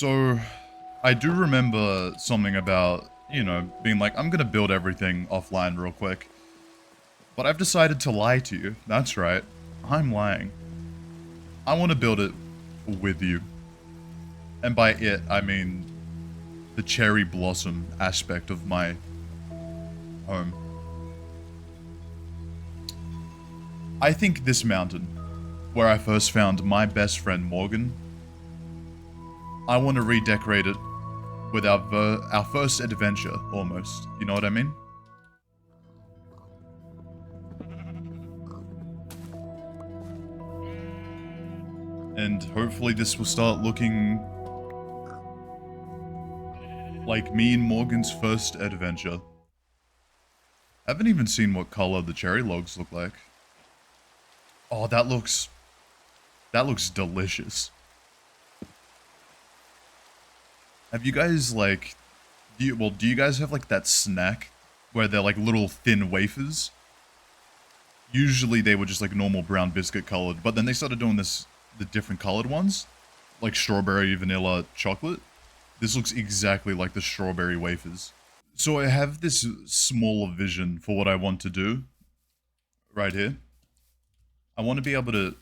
So, I do remember something about, being like, I'm gonna build everything offline real quick. But I've decided to lie to you. That's right. I'm lying. I want to build it with you. And by it, I mean the cherry blossom aspect of my home. I think this mountain, where I first found my best friend Morgan, I want to redecorate it with our first adventure, almost. You know what I mean? And hopefully this will start looking like me and Morgan's first adventure. I haven't even seen what color the cherry logs look like. Oh, that looks delicious. Have you guys like, do you guys have like that snack where they're like little thin wafers? Usually they were just like normal brown biscuit colored, but then they started doing the different colored ones, like strawberry, vanilla, chocolate. This looks exactly like the strawberry wafers. So I have this smaller vision for what I want to do right here. I want to be able to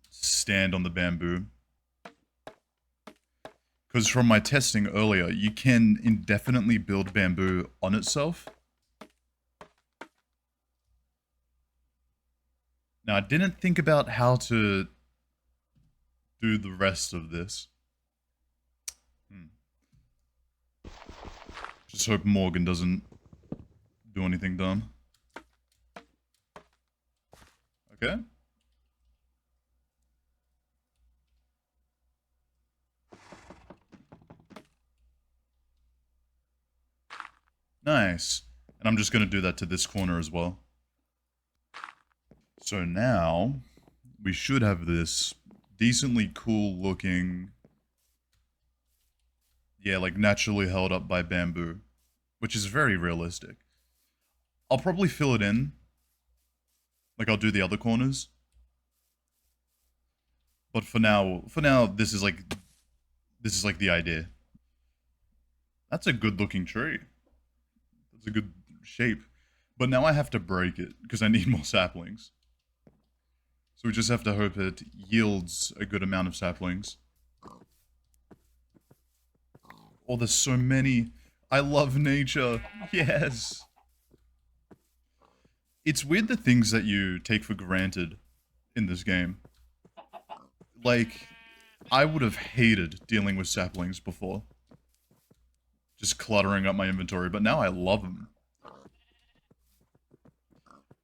stand on the bamboo. Because from my testing earlier, you can indefinitely build bamboo on itself. Now, I didn't think about how to do the rest of this. Just hope Morgan doesn't do anything dumb. Okay. Nice. And I'm just going to do that to this corner as well. So now, we should have this decently cool looking, yeah, like naturally held up by bamboo, which is very realistic. I'll probably fill it in, like I'll do the other corners. But for now, this is like the idea. That's a good looking tree. That's a good shape. But now I have to break it because I need more saplings. So we just have to hope it yields a good amount of saplings. Oh, there's so many. I love nature. Yes. It's weird the things that you take for granted in this game. Like, I would have hated dealing with saplings before. Just cluttering up my inventory, but now I love them.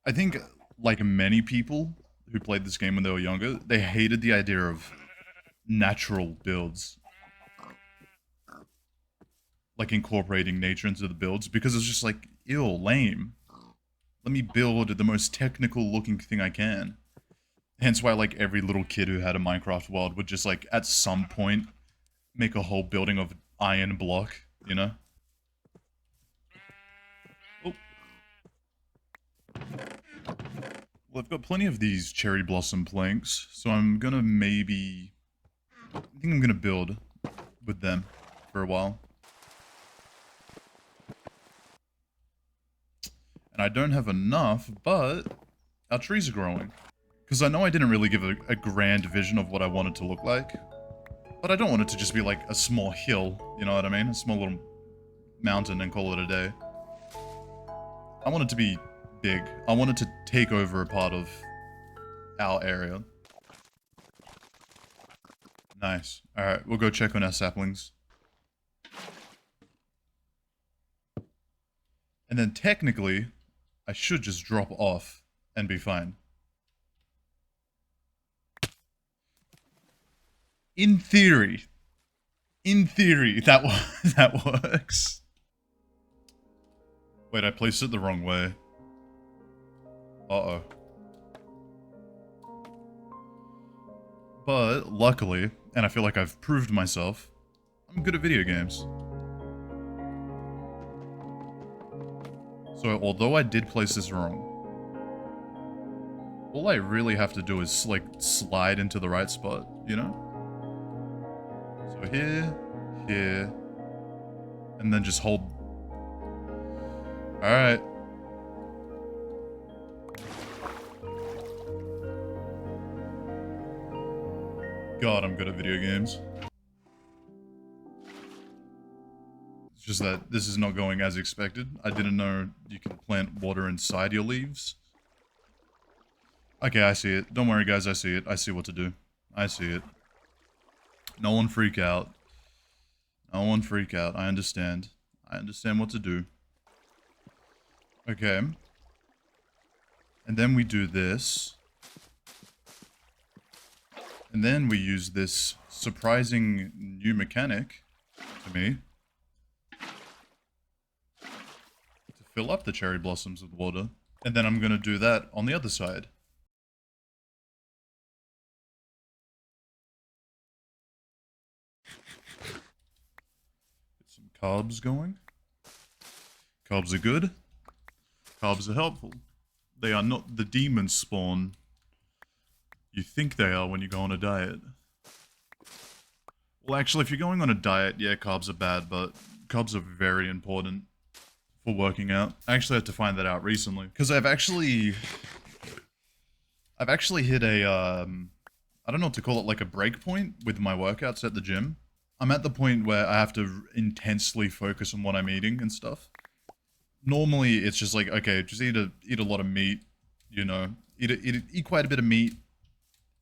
I think, like many people who played this game when they were younger, they hated the idea of natural builds. Like incorporating nature into the builds, because it's just like, ew, lame. Let me build the most technical looking thing I can. Hence why like every little kid who had a Minecraft world would just like at some point make a whole building of iron block, you know? Oh. Well, I've got plenty of these cherry blossom planks, so I'm gonna maybe... I think I'm gonna build with them for a while. And I don't have enough, but our trees are growing. Because I know I didn't really give a grand vision of what I want it to look like. But I don't want it to just be like a small hill, you know what I mean? A small little mountain and call it a day. I want it to be big. I want it to take over a part of our area. Nice. Alright, we'll go check on our saplings. And then technically, I should just drop off and be fine. In theory, that that works. Wait, I placed it the wrong way. Uh-oh. But luckily, and I feel like I've proved myself, I'm good at video games. So although I did place this wrong, all I really have to do is like slide into the right spot, you know? So here, here, and then just hold. Alright. God, I'm good at video games. It's just that this is not going as expected. I didn't know you can plant water inside your leaves. Okay, I see it. Don't worry, guys, I see it. I see what to do. I see it. No one freak out. No one freak out. I understand. I understand what to do. Okay. And then we do this. And then we use this surprising new mechanic, to me, to fill up the cherry blossoms with water. And then I'm going to do that on the other side. Get some carbs going. Carbs are good. Carbs are helpful. They are not the demon spawn you think they are when you go on a diet. Well, actually, if you're going on a diet, yeah, carbs are bad, but carbs are very important for working out. I actually had to find that out recently, because I've actually hit a, I don't know what to call it, like a break point with my workouts at the gym. I'm at the point where I have to intensely focus on what I'm eating and stuff. Normally, it's just like, okay, just eat a lot of meat, you know, eat quite a bit of meat,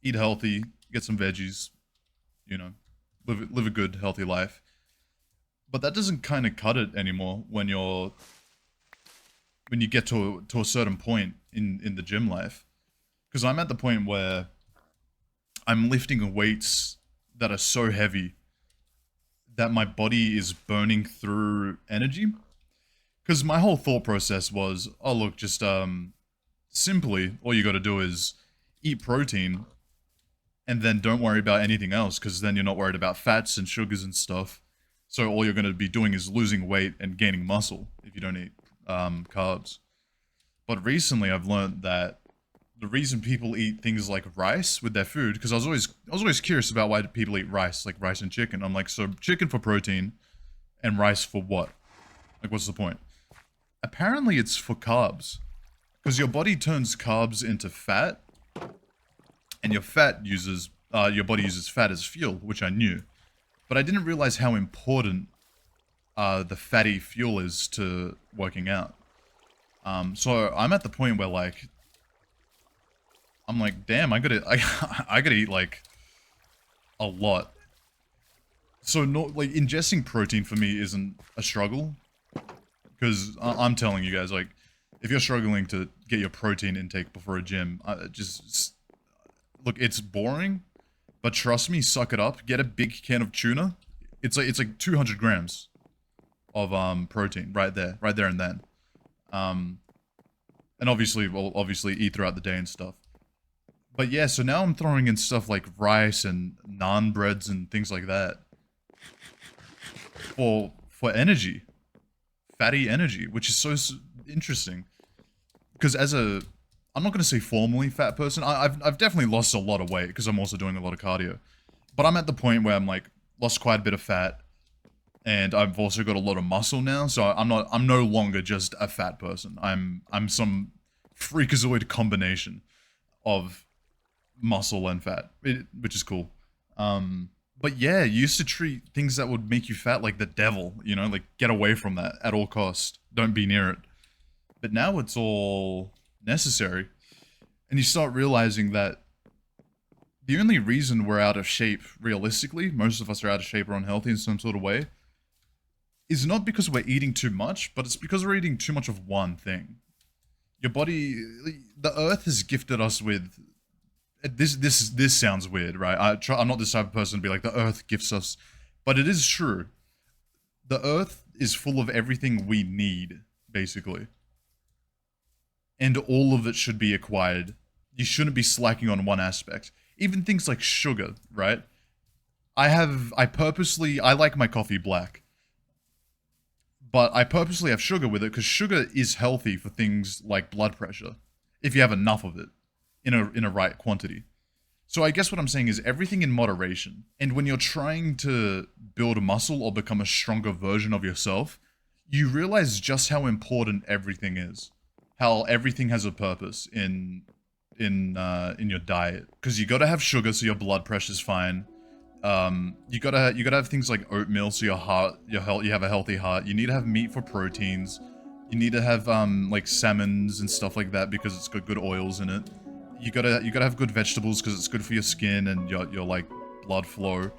eat healthy, get some veggies, you know, live a good, healthy life. But that doesn't kind of cut it anymore when you get to a certain point in the gym life. Because I'm at the point where I'm lifting weights that are so heavy that my body is burning through energy. Because my whole thought process was, oh look, just simply all you got to do is eat protein and then don't worry about anything else, because then you're not worried about fats and sugars and stuff. So all you're going to be doing is losing weight and gaining muscle if you don't eat carbs. But recently I've learned that the reason people eat things like rice with their food, because I was always curious about why people eat rice, like rice and chicken. I'm like, so chicken for protein and rice for what? Like, what's the point? Apparently it's for carbs, because your body turns carbs into fat, and your body uses fat as fuel, which I knew, but I didn't realize how important the fatty fuel is to working out. So I'm at the point where like, I'm like, damn, I gotta eat like a lot. So like ingesting protein for me isn't a struggle, because I'm telling you guys, like, if you're struggling to get your protein intake before a gym, just look, it's boring, but trust me, suck it up. Get a big can of tuna. It's like 200 grams of protein right there and then. And obviously eat throughout the day and stuff. But yeah, so now I'm throwing in stuff like rice and naan breads and things like that for energy, fatty energy, which is so interesting. Because I'm not going to say formally fat person. I've definitely lost a lot of weight because I'm also doing a lot of cardio. But I'm at the point where I'm like lost quite a bit of fat, and I've also got a lot of muscle now. So I'm no longer just a fat person. I'm some freakazoid combination of muscle and fat, which is cool. But yeah, you used to treat things that would make you fat like the devil, you know, like get away from that at all costs. Don't be near it. But now it's all necessary. And you start realizing that the only reason we're out of shape, realistically, most of us are out of shape or unhealthy in some sort of way, is not because we're eating too much, but it's because we're eating too much of one thing. Your body, the earth has gifted us with, this sounds weird, right? I'm not this type of person to be like, the earth gifts us, but it is true. The earth is full of everything we need, basically. And all of it should be acquired. You shouldn't be slacking on one aspect. Even things like sugar, right? I like my coffee black. But I purposely have sugar with it because sugar is healthy for things like blood pressure, if you have enough of it in a right quantity. So I guess what I'm saying is everything in moderation. And when you're trying to build muscle or become a stronger version of yourself, you realize just how important everything is. How everything has a purpose in your diet. Because you gotta have sugar so your blood pressure's fine. You gotta have things like oatmeal so your you have a healthy heart. You need to have meat for proteins. You need to have like salmons and stuff like that because it's got good oils in it. You gotta have good vegetables because it's good for your skin and your like blood flow.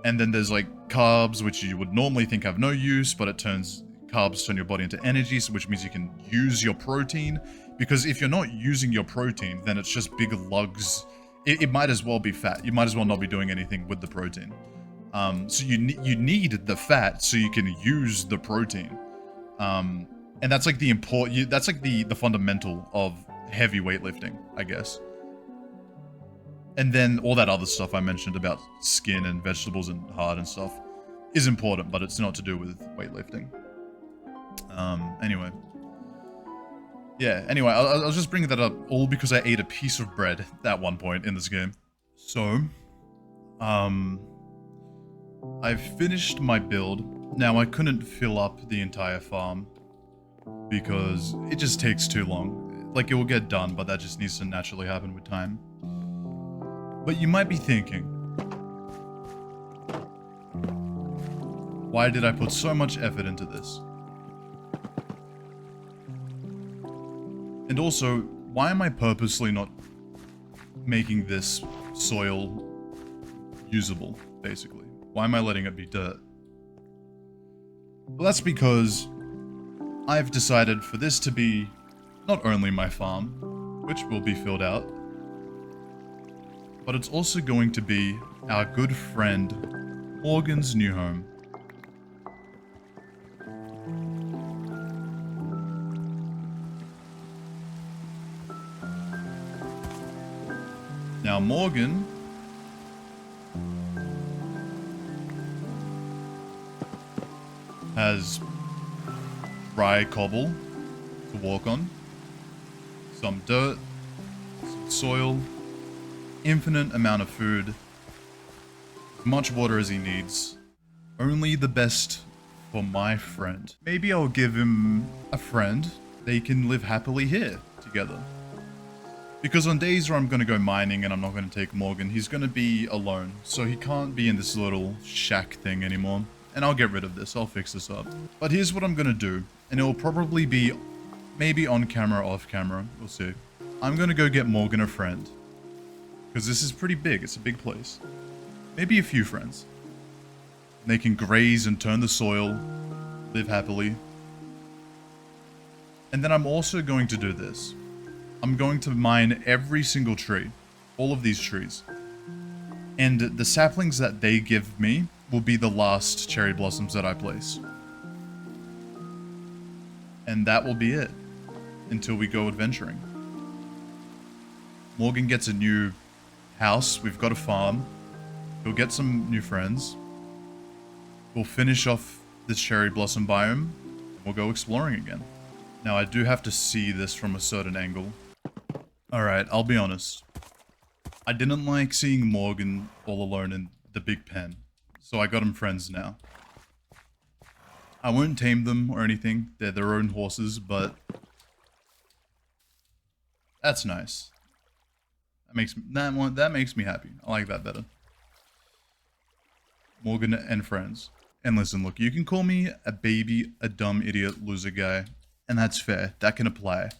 And then there's like carbs, which you would normally think have no use, but carbs turn your body into energy, so which means you can use your protein. Because if you're not using your protein, then it's just big lugs. It might as well be fat. You might as well not be doing anything with the protein. So you need the fat so you can use the protein. And that's like that's like the fundamental of heavy weightlifting, I guess. And then all that other stuff I mentioned about skin and vegetables and heart and stuff is important, but it's not to do with weightlifting. Anyway. Yeah, anyway, I was just bringing that up all because I ate a piece of bread at one point in this game. So, I've finished my build. Now, I couldn't fill up the entire farm because it just takes too long. Like, it will get done, but that just needs to naturally happen with time. But you might be thinking, why did I put so much effort into this? And also, why am I purposely not making this soil usable, basically? Why am I letting it be dirt? Well, that's because I've decided for this to be not only my farm, which will be filled out, but it's also going to be our good friend Morgan's new home. Now, Morgan has dry cobble to walk on, some dirt, some soil, infinite amount of food, as much water as he needs. Only the best for my friend. Maybe I'll give him a friend. They can live happily here together. Because on days where I'm going to go mining and I'm not going to take Morgan, he's going to be alone. So he can't be in this little shack thing anymore. And I'll get rid of this. I'll fix this up. But here's what I'm going to do. And it will probably be maybe on camera or off camera. We'll see. I'm going to go get Morgan a friend. Because this is pretty big. It's a big place. Maybe a few friends. And they can graze and turn the soil. Live happily. And then I'm also going to do this. I'm going to mine every single tree. All of these trees. And the saplings that they give me will be the last cherry blossoms that I place. And that will be it. Until we go adventuring. Morgan gets a new house. We've got a farm. He'll get some new friends. We'll finish off this cherry blossom biome. And we'll go exploring again. Now, I do have to see this from a certain angle. Alright, I'll be honest. I didn't like seeing Morgan all alone in the big pen. So I got him friends now. I won't tame them or anything. They're their own horses, but that's nice. That makes me happy. I like that better. Morgan and friends. And listen, look, you can call me a baby, a dumb idiot, loser guy, and that's fair. That can apply.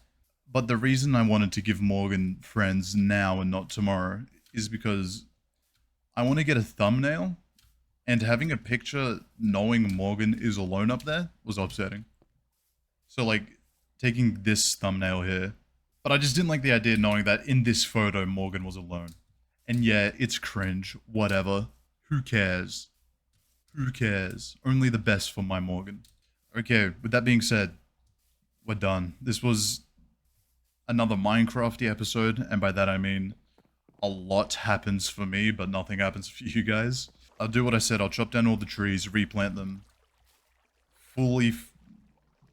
But the reason I wanted to give Morgan friends now and not tomorrow is because I want to get a thumbnail, and having a picture knowing Morgan is alone up there was upsetting. So like, taking this thumbnail here, but I just didn't like the idea knowing that in this photo Morgan was alone. And yeah, it's cringe, whatever. Who cares? Who cares? Only the best for my Morgan. Okay, with that being said, we're done. This was another Minecrafty episode, and by that I mean a lot happens for me, but nothing happens for you guys. I'll do what I said. I'll chop down all the trees, replant them, fully,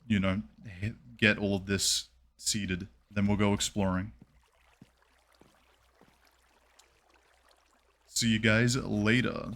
you know, get all of this seeded. Then we'll go exploring. See you guys later.